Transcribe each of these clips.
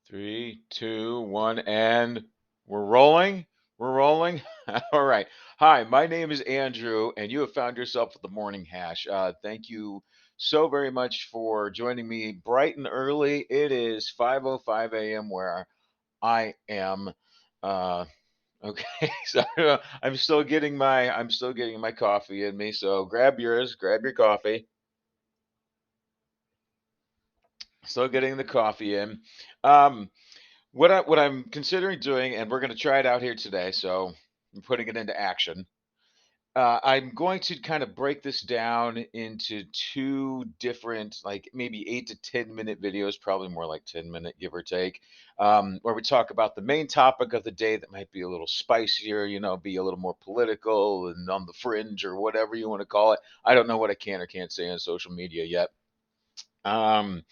Three, two, one, and we're rolling. We're rolling. All right. Hi, my name is Andrew, and you have found yourself at the Morning Hash. Thank you so very much for joining me bright and early. It is 5:05 a.m. where I am. Uh, okay, so I'm still getting my coffee in me. So grab yours, grab your coffee. Still getting the coffee in. Um, what I'm considering doing, and we're going to try it out here today, so I'm putting it into action. I'm going to kind of break this down into two different, like maybe 8 to 10 minute videos, probably more like 10 minute, give or take, where we talk about the main topic of the day that might be a little spicier, be a little more political and on the fringe or whatever you want to call it. I don't know what I can or can't say on social media yet. Um,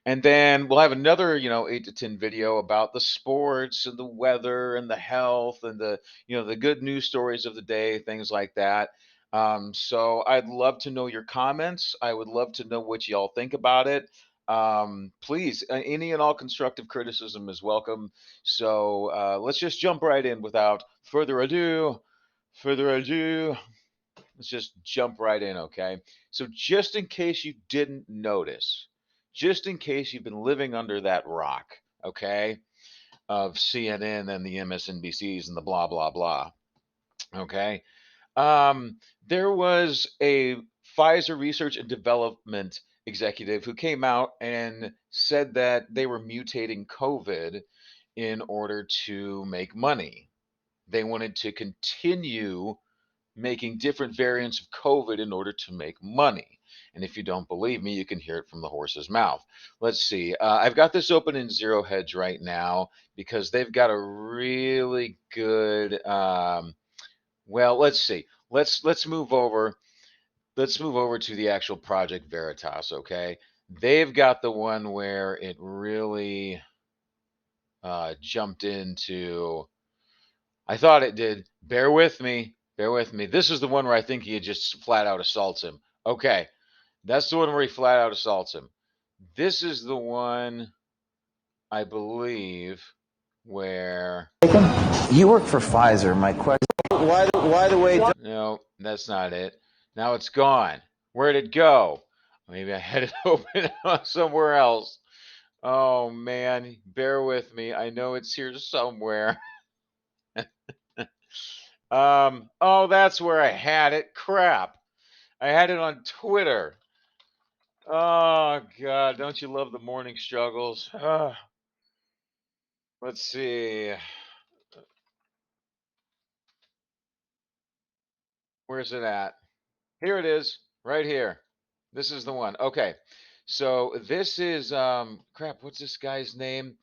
and then we'll have another, 8 to 10 video about the sports and the weather and the health and the good news stories of the day, things like that. So I'd love to know your comments. I would love to know what y'all think about it. Please, any and all constructive criticism is welcome. So let's just jump right in without further ado. Further ado. Let's just jump right in, okay? So, just in case you didn't notice, just in case you've been living under that rock, okay, of CNN and the MSNBCs and the blah, blah, blah, okay, there was a Pfizer research and development executive who came out and said that they were mutating COVID in order to make money. They wanted to continue making different variants of COVID in order to make money. And if you don't believe me, you can hear it from the horse's mouth. Let's see. I've got this open in Zero Hedge right now because they've got a really good. Well, let's see. Let's move over. Let's move over to the actual Project Veritas. Okay, they've got the one where it really jumped into. I thought it did. Bear with me. Bear with me. This is the one where I think he just flat out assaults him. Okay. That's the one where he flat out assaults him. This is the one, I believe, where. You work for Pfizer. My question: Why the way? No, that's not it. Now it's gone. Where'd it go? Maybe I had it open somewhere else. Oh, man. Bear with me. I know it's here somewhere. Oh, that's where I had it. Crap. I had it on Twitter. Oh God, don't you love the morning struggles? Let's see. Where's it at? Here it is, right here. This is the one. Okay. So this is crap, what's this guy's name?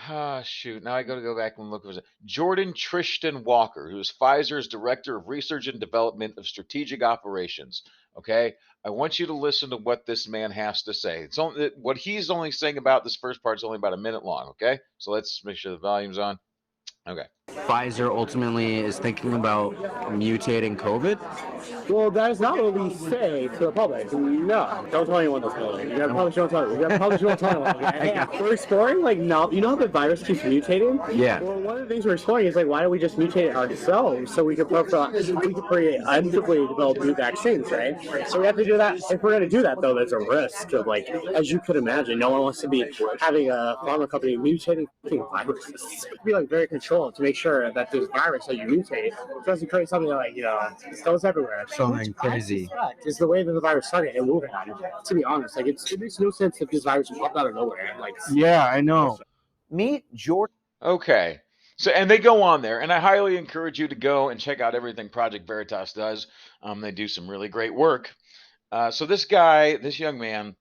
Ah, shoot. Now I got to go back and look for it. Jordan Tristan Walker, who is Pfizer's Director of Research and Development of Strategic Operations. Okay, I want you to listen to what this man has to say. It's only what he's only saying about this first part is only about a minute long. Okay, so let's make sure the volume's on. Okay. Pfizer ultimately is thinking about mutating COVID. Well, that is not what we say to the public. No, don't tell anyone this. You gotta probably don't tell. You gotta probably don't tell anyone. Okay? Hey, we're exploring like now. You know how the virus keeps mutating? Yeah. Well, one of the things we're exploring is like why don't we just mutate it ourselves so we could create actively develop new vaccines, right? So we have to do that. If we're gonna do that though, there's a risk of like, as you could imagine, no one wants to be having a pharma company mutating viruses. It could be like very controlled to make sure that this virus that you mutate doesn't create something that like goes everywhere. Something crazy. Is the way that the virus started and moving on. To be honest, like it makes no sense if this virus popped out of nowhere. Like Yeah, I know. Meet Jordan. Okay. So, and they go on there, and I highly encourage you to go and check out everything Project Veritas does. They do some really great work. So this guy, this young man,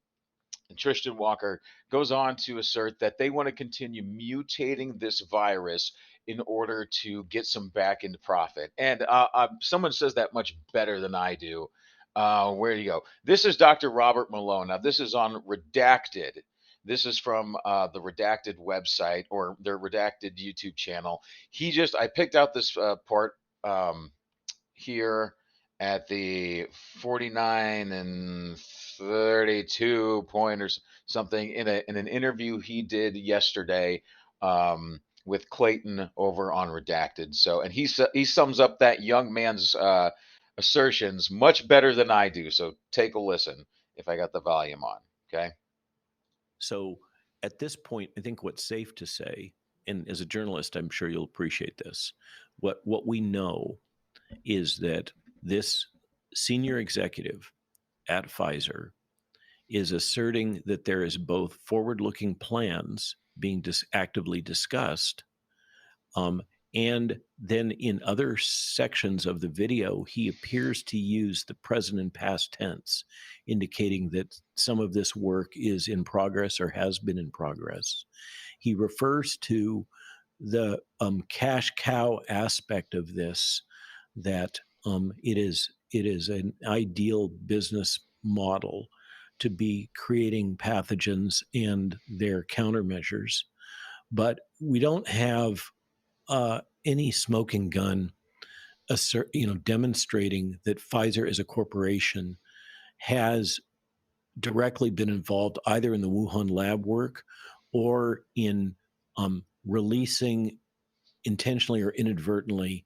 Tristan Walker, goes on to assert that they want to continue mutating this virus in order to get some back into profit. And someone says that much better than I do. Where do you go? This is Dr. Robert Malone. Now, this is on Redacted. This is from the Redacted website or their Redacted YouTube channel. I picked out this part here at the 49 and 32 pointers something in an interview he did yesterday with Clayton over on Redacted. So, and he sums up that young man's assertions much better than I do. So, take a listen if I got the volume on. Okay. So at this point, I think what's safe to say, and as a journalist, I'm sure you'll appreciate this. What we know is that this senior executive at Pfizer is asserting that there is both forward-looking plans being actively discussed, and then in other sections of the video, he appears to use the present and past tense, indicating that some of this work is in progress or has been in progress. He refers to the cash cow aspect of this, that it is an ideal business model to be creating pathogens and their countermeasures, but we don't have any smoking gun, demonstrating that Pfizer as a corporation has directly been involved either in the Wuhan lab work or in releasing intentionally or inadvertently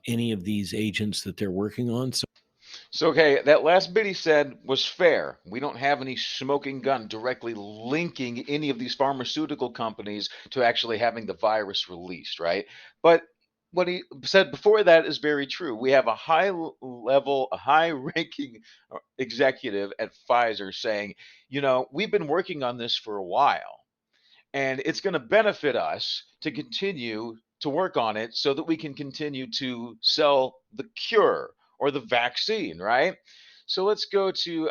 any of these agents that they're working on. So, okay, that last bit he said was fair. We don't have any smoking gun directly linking any of these pharmaceutical companies to actually having the virus released, right? But what he said before that is very true. We have a level, a high ranking executive at Pfizer saying, we've been working on this for a while and it's going to benefit us to continue to work on it so that we can continue to sell the cure or the vaccine, right? So let's go to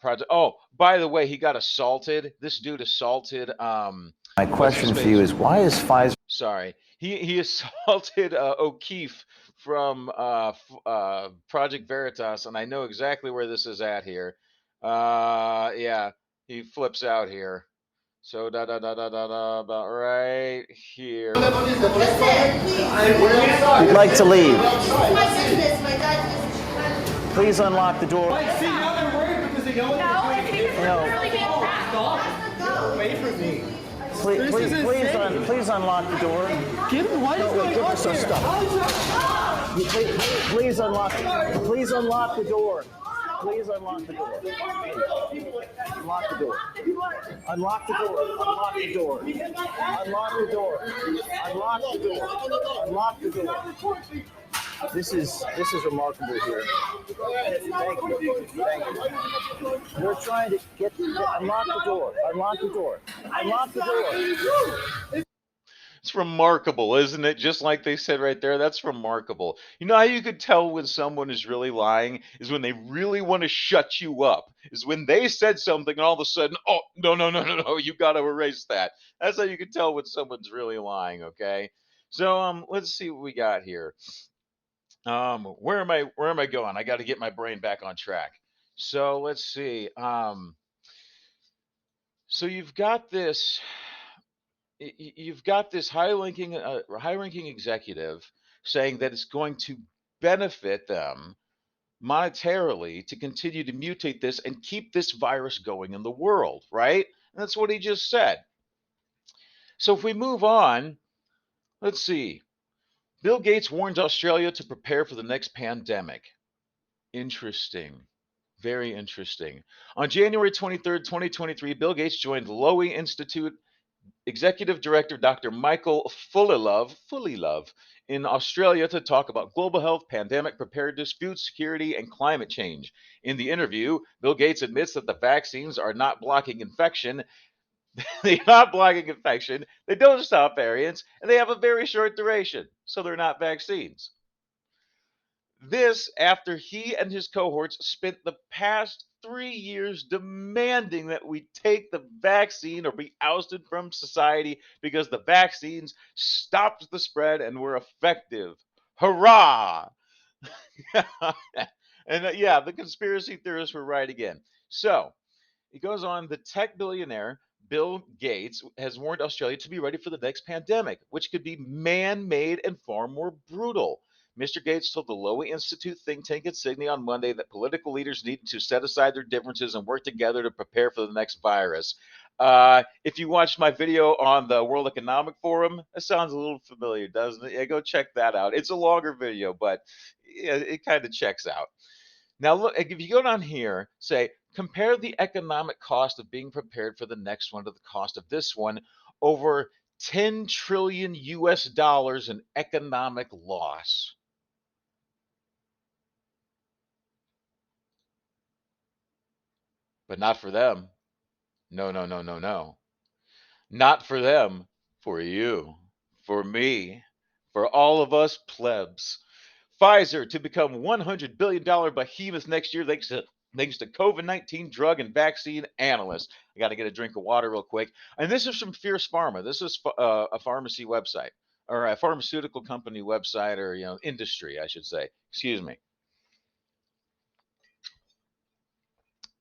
project. Oh, by the way, he got assaulted. This dude assaulted. My question for you is, why is Pfizer? Sorry, he assaulted O'Keefe from Project Veritas, and I know exactly where this is at here. Yeah, he flips out here. So about right here. We'd like to leave. Please unlock the door. See, now they're worried because they know Away from me. Please unlock the door. Give him what is going on here? Please unlock the door. Please unlock the door. Unlock the door. Unlock the door. Unlock the door. Unlock the door. Unlock the door. Unlock the door. This is remarkable here. Thank you. We're trying to unlock the door. Unlock the door. Unlock the door. It's remarkable, isn't it? Just like they said right there, that's remarkable. You know how you could tell when someone is really lying is when they really want to shut you up. Is when they said something and all of a sudden, oh, no, you got to erase that. That's how you can tell when someone's really lying, okay? So let's see what we got here. Where am I going? I got to get my brain back on track. So let's see. So you've got this high ranking executive saying that it's going to benefit them monetarily to continue to mutate this and keep this virus going in the world, right? And that's what he just said. So if we move on, let's see. Bill Gates warns Australia to prepare for the next pandemic. Interesting. Very interesting. On January 23rd, 2023, Bill Gates joined Lowy Institute Executive Director Dr. Michael Fullilove in Australia to talk about global health, pandemic preparedness, food security, and climate change. In the interview, Bill Gates admits that the vaccines are not blocking infection. They're not blocking infection. They don't stop variants, and they have a very short duration, so they're not vaccines. This after he and his cohorts spent the past 3 years demanding that we take the vaccine or be ousted from society because the vaccines stopped the spread and were effective. Hurrah! And yeah, the conspiracy theorists were right again. So he goes on, the tech billionaire Bill Gates has warned Australia to be ready for the next pandemic, which could be man made and far more brutal. Mr. Gates told the Lowy Institute think tank at Sydney on Monday that political leaders need to set aside their differences and work together to prepare for the next virus. If you watched my video on the World Economic Forum, it sounds a little familiar, doesn't it? Yeah, go check that out. It's a longer video, but yeah, it kind of checks out. Now, look, if you go down here, say, compare the economic cost of being prepared for the next one to the cost of this one, over 10 trillion US dollars in economic loss. But not for them. No, no, no, no, no. Not for them. For you. For me. For all of us plebs. Pfizer to become $100 billion behemoth next year thanks to COVID-19 drug and vaccine analysts. I got to get a drink of water real quick. And this is from Fierce Pharma. This is a pharmacy website or a pharmaceutical company website or industry, I should say. Excuse me.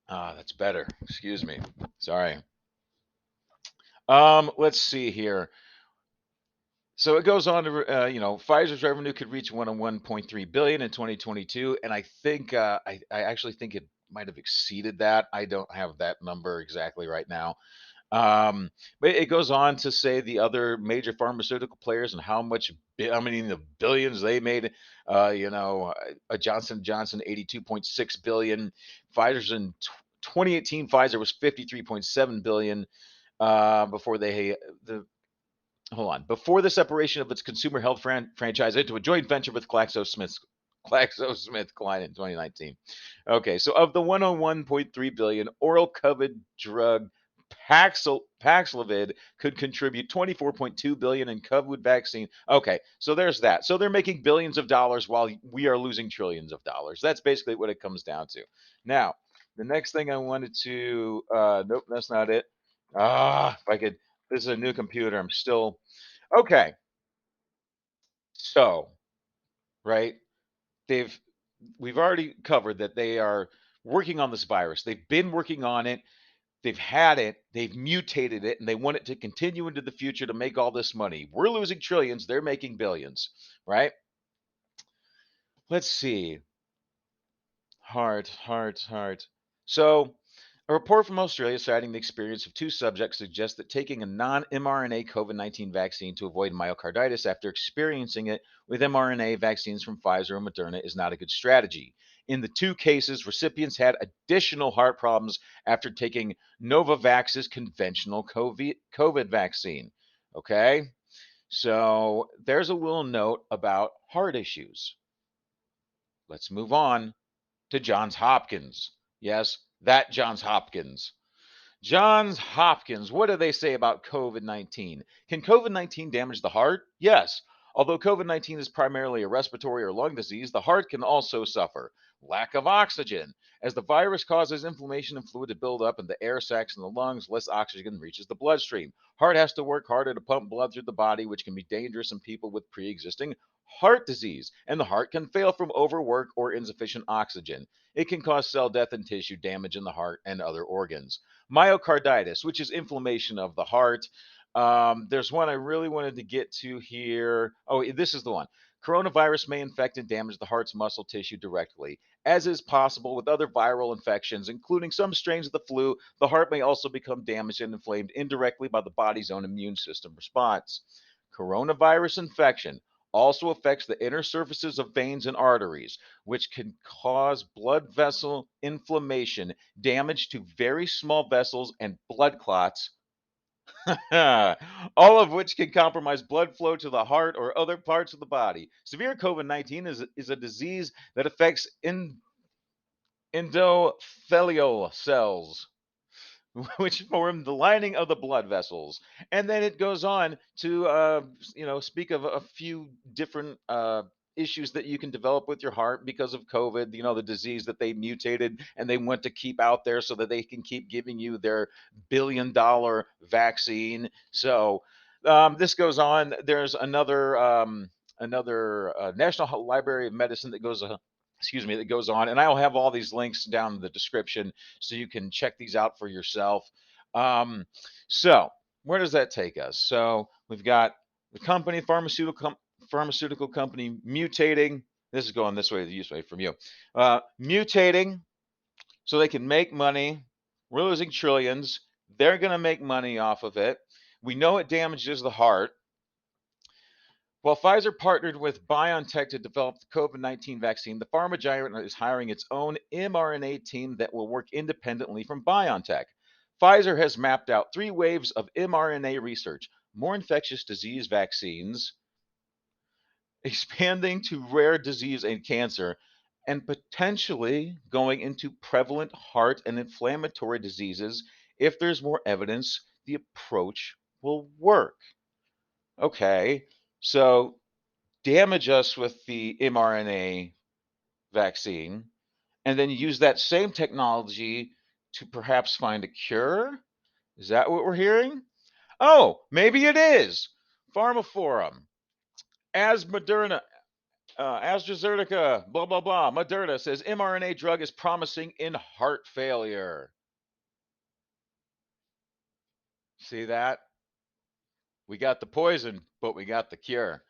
Ah, that's better. Excuse me. Sorry. Let's see here. So it goes on to, Pfizer's revenue could reach 101.3 billion in 2022, and I think I actually think it might have exceeded that. I don't have that number exactly right now. Um, but it goes on to say the other major pharmaceutical players and how many of the billions they made. A Johnson Johnson 82.6 billion. Pfizer's in 2018, Pfizer was 53.7 billion. Before the hold on. Before the separation of its consumer health franchise into a joint venture with GlaxoSmithKline in 2019. Okay, so of the 101.3 billion, oral COVID drug Paxlovid could contribute 24.2 billion in COVID vaccine. Okay, so there's that. So they're making billions of dollars while we are losing trillions of dollars. That's basically what it comes down to. Now, the next thing I wanted to nope, that's not it. If I could, this is a new computer. I'm still okay. So, right, they've we've already covered that they are working on this virus. They've been working on it. They've had it. They've mutated it, and they want it to continue into the future to make all this money. We're losing trillions. They're making billions, right? Let's see. Heart. So, a report from Australia citing the experience of two subjects suggests that taking a non mRNA COVID 19 vaccine to avoid myocarditis after experiencing it with mRNA vaccines from Pfizer and Moderna is not a good strategy. In the two cases, recipients had additional heart problems after taking Novavax's conventional COVID vaccine. Okay, so there's a little note about heart issues. Let's move on to Johns Hopkins. Yes, that Johns Hopkins. Johns Hopkins, what do they say about COVID 19? Can COVID 19 damage the heart? Yes. Although COVID 19 is primarily a respiratory or lung disease, the heart can also suffer. Lack of oxygen. As the virus causes inflammation and fluid to build up in the air sacs in the lungs, less oxygen reaches the bloodstream. Heart has to work harder to pump blood through the body, which can be dangerous in people with pre existing heart disease. And the heart can fail from overwork or insufficient oxygen. It can cause cell death and tissue damage in the heart and other organs. Myocarditis, which is inflammation of the heart. There's one I really wanted to get to here. Oh, this is the one. Coronavirus may infect and damage the heart's muscle tissue directly. As is possible with other viral infections, including some strains of the flu, the heart may also become damaged and inflamed indirectly by the body's own immune system response. Coronavirus infection also affects the inner surfaces of veins and arteries, which can cause blood vessel inflammation, damage to very small vessels, and blood clots, all of which can compromise blood flow to the heart or other parts of the body. Severe COVID 19 is a disease that affects endothelial cells, which form the lining of the blood vessels. And then it goes on to, speak of a few different issues that you can develop with your heart because of COVID, the disease that they mutated and they want to keep out there so that they can keep giving you their $1 billion vaccine. So this goes on. There's another National Library of Medicine that goes that goes on, and I'll have all these links down in the description so you can check these out for yourself. So where does that take us? So we've got the pharmaceutical company mutating. This is going this way, the use way from you. Mutating so they can make money. We're losing trillions. They're going to make money off of it. We know it damages the heart. While Pfizer partnered with BioNTech to develop the COVID-19 vaccine, the pharma giant is hiring its own mRNA team that will work independently from BioNTech. Pfizer has mapped out 3 waves of mRNA research, more infectious disease vaccines, expanding to rare disease and cancer, and potentially going into prevalent heart and inflammatory diseases if there's more evidence the approach will work. Okay, so damage us with the mRNA vaccine, and then use that same technology to perhaps find a cure? Is that what we're hearing? Oh, maybe it is. Pharma Forum. As Moderna, AstraZeneca, blah, blah, blah. Moderna says mRNA drug is promising in heart failure. See that? We got the poison, but we got the cure.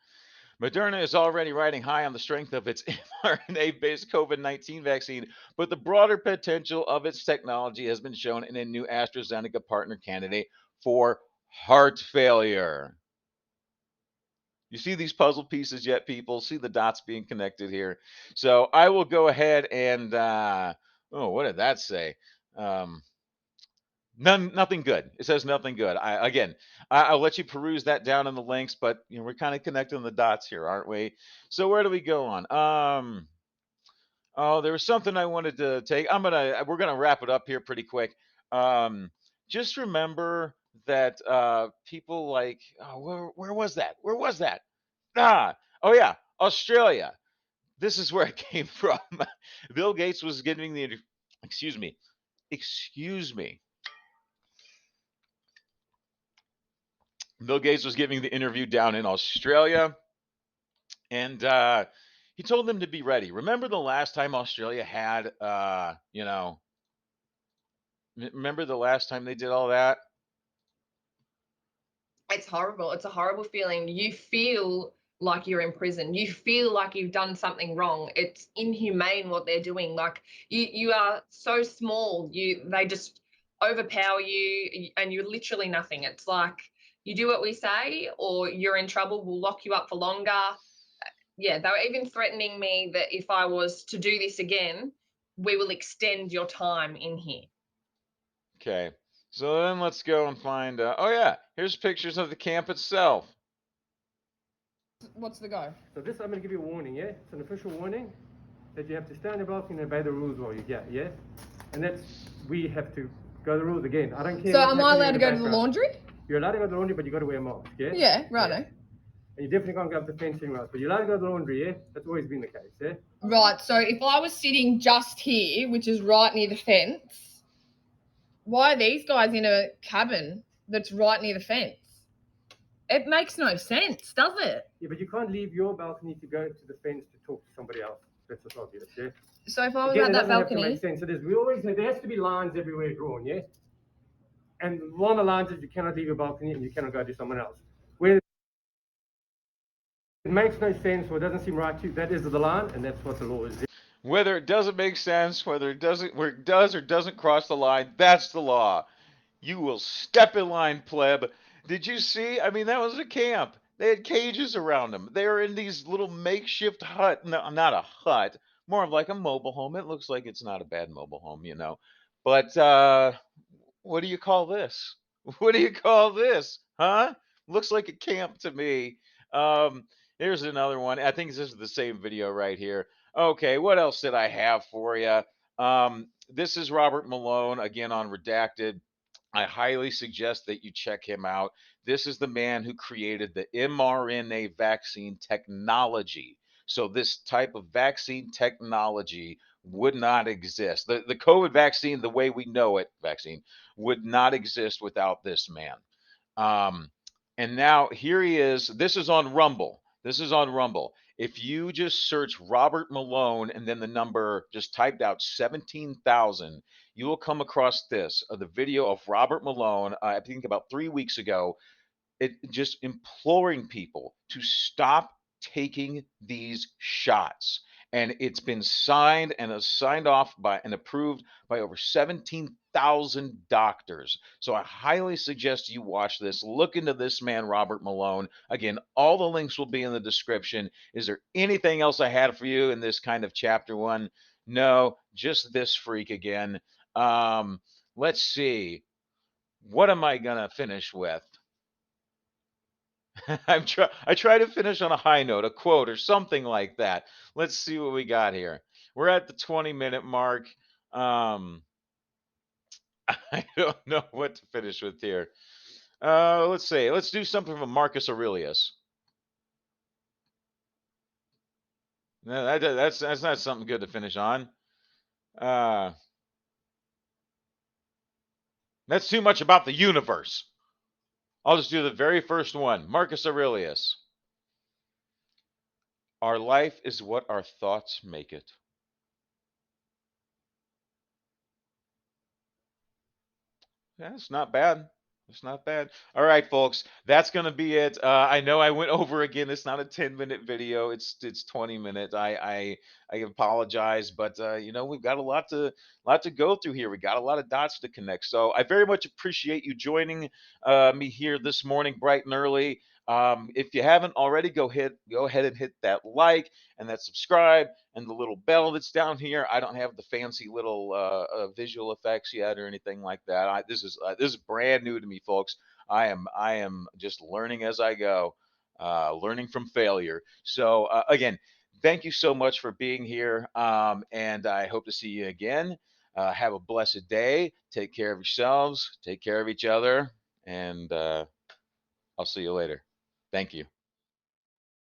Moderna is already riding high on the strength of its mRNA based COVID 19 vaccine, but the broader potential of its technology has been shown in a new AstraZeneca partner candidate for heart failure. You see these puzzle pieces yet, people? See the dots being connected here. So I will go ahead and, oh, what did that say? Um, nothing good. It says nothing good. I'll let you peruse that down in the links, but we're kind of connecting the dots here, aren't we? So where do we go on? Oh, there was something I wanted to take. We're gonna wrap it up here pretty quick. Um, just remember that people like, oh, where was that? Where was that? Oh yeah, Australia. This is where it came from. Bill Gates was giving the, excuse me, excuse me. Bill Gates was giving the interview down in Australia, and he told them to be ready. Remember the last time Australia had, remember the last time they did all that? It's horrible. It's a horrible feeling. You feel like you're in prison. You feel like you've done something wrong. It's inhumane what they're doing. Like you are so small. They just overpower you and you're literally nothing. It's like you do what we say or you're in trouble. We'll lock you up for longer. Yeah, they were even threatening me that if I was to do this again, we will extend your time in here. Okay. So then let's go and find. Oh yeah, here's pictures of the camp itself. What's the go? So this, I'm going to give you a warning, yeah? It's an official warning that you have to stand in your balcony and obey the rules while you're here, yeah? And that's, we have to go the rules again. I don't care. So what's am I happening allowed in to go to the background. laundry? You're allowed to go to the laundry, but you got to wear a mask, yeah? Yeah, righto. And you definitely can't go up the fence anywhere else. But you're allowed to go to the laundry, yeah? That's always been the case, yeah? Right, so if I was sitting just here, which is right near the fence, why are these guys in a cabin that's right near the fence? It makes no sense, does it? Yeah, but you can't leave your balcony to go to the fence to talk to somebody else. That's just obvious, yeah? So if I was Again, at it that doesn't have to balcony, make sense. So we always, there has to be lines everywhere drawn, yeah? And one of the lines is you cannot leave your balcony and you cannot go to someone else. Where it makes no sense or it doesn't seem right to you, that is the line, and that's what the law is. Whether it doesn't make sense, whether it doesn't, where it does or doesn't cross the line, that's the law. You will step in line, pleb. Did you see? I mean, that was a camp. They had cages around them. They were in these little makeshift hut. No, not a hut, more of like a mobile home. It looks like it's not a bad mobile home. But what do you call this? What do you call this? Huh? Looks like a camp to me. Um, Here's another one. I think this is the same video right here. Okay, what else did I have for you? This is Robert Malone again on Redacted. I highly suggest that you check him out. This is the man who created the mRNA vaccine technology. So, this type of vaccine technology would not exist. The COVID vaccine, the way we know it, vaccine, would not exist without this man. Um, and now here he is. This is on Rumble. This is on Rumble. If you just search Robert Malone and then the number just typed out 17,000, you will come across this the video of Robert Malone, I think about 3 weeks ago, it just imploring people to stop taking these shots. And it's been signed and signed off by and approved by over 17,000 doctors. So I highly suggest you watch this. Look into this man, Robert Malone. Again, all the links will be in the description. Is there anything else I had for you in this kind of chapter one? No, just this freak again. Um, let's see. What am I gonna finish with? I try to finish on a high note, a quote or something like that. Let's see what we got here. We're at the 20-minute mark. Um, I don't know what to finish with here. Let's see. Let's do something from Marcus Aurelius. No, that's not something good to finish on. Uh, that's too much about the universe. I'll just do the very first one. Marcus Aurelius. Our life is what our thoughts make it. That's not bad. It's not bad. All right, folks, that's gonna be it. I know I went over again. It's not a 10-minute video. It's 20 minutes. I apologize, but we've got a lot to go through here. We got a lot of dots to connect. So I very much appreciate you joining me here this morning, bright and early. If you haven't already, go ahead and hit that like and that subscribe and the little bell that's down here. I don't have the fancy little visual effects yet or anything like that. This is brand new to me, folks. I am just learning as I go, learning from failure. So again, thank you so much for being here, and I hope to see you again. Have a blessed day. Take care of yourselves. Take care of each other, and I'll see you later. Thank you.